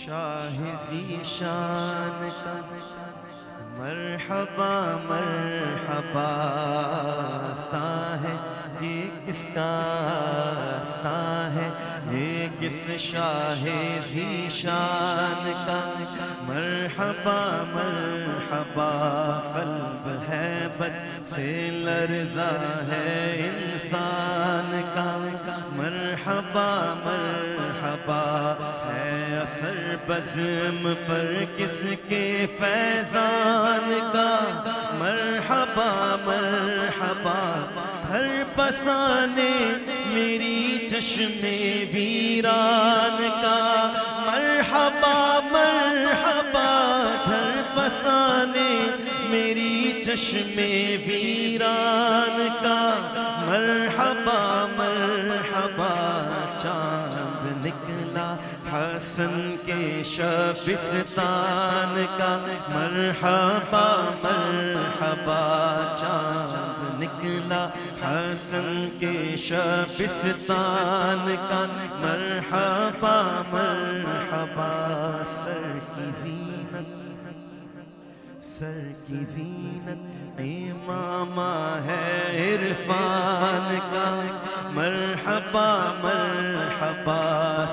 شاہ ذیشان کا مرحبا مرحبا آستاں ہے، یہ کس کا آستاں ہے، یہ کس شاہ ذیشان کا مرحبا مرحبا قلب ہیبت سے لرزا ہے انسان کا مرحبا مرحبا ہے اثر بزم پر کس کے فیضان کا مرحبا مرحبا ہر بسانے میری چشم ویران کا مرحبا مرحبا ہر بسانے میری چشم ویران کا مرحبا مرحبا چاند نکلا حسن کے شبستان کا مرحبا مرحبا چاند نکلا حسن کے شبستان کا مرحبا مرحبا سر کی زینت امامہ ہے عرفان کا مرحبا مرحبا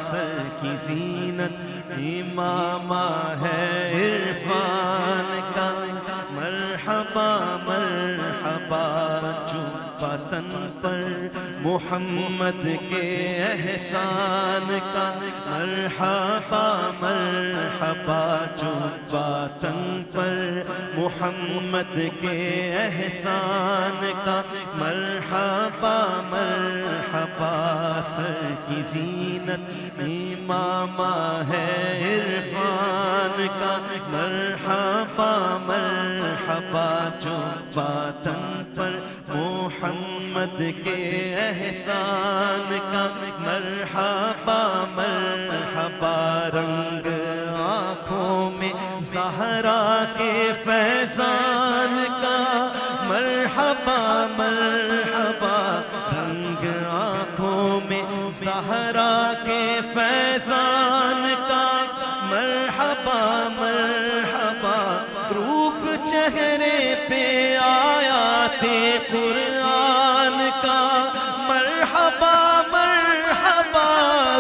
سر کی زینت امامہ ہے عرفان کا مرحبا مرحبا چوپا تن پر محمد کے احسان کا مرحبا مرحبا چوپا تن پر محمد کے احسان کا مرحبا مرحبا سر کی زینت امامہ ہے عرفان کا مرحبا مرحبا چوپا تن پر محمد کے احسان کا مرحبا مرحبا رنگ آنکھوں میں زہرا کے فیضان کا مرحبا مرحبا رنگ آنکھوں میں زہرا کے فیضان کا مرحبا مرحبا روپ چہرے پہ آیات قرآن کا مرحبا مرحبا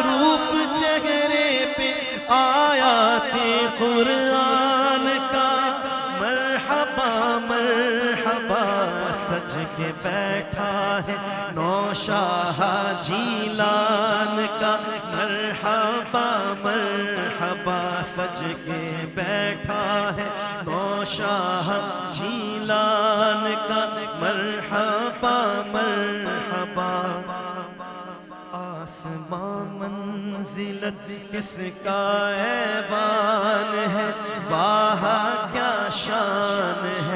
روپ چہرے پہ آیات قرآن کا مرحبا مرحبا سج کے بیٹھا ہے نوشاہ جیلان کا مرحبا مرحبا سج کے بیٹھا ہے نوشاہ جیلان کا مرحبا مرحبا آسمان منزلت کس کا ایوان ہے واہ کیا شان ہے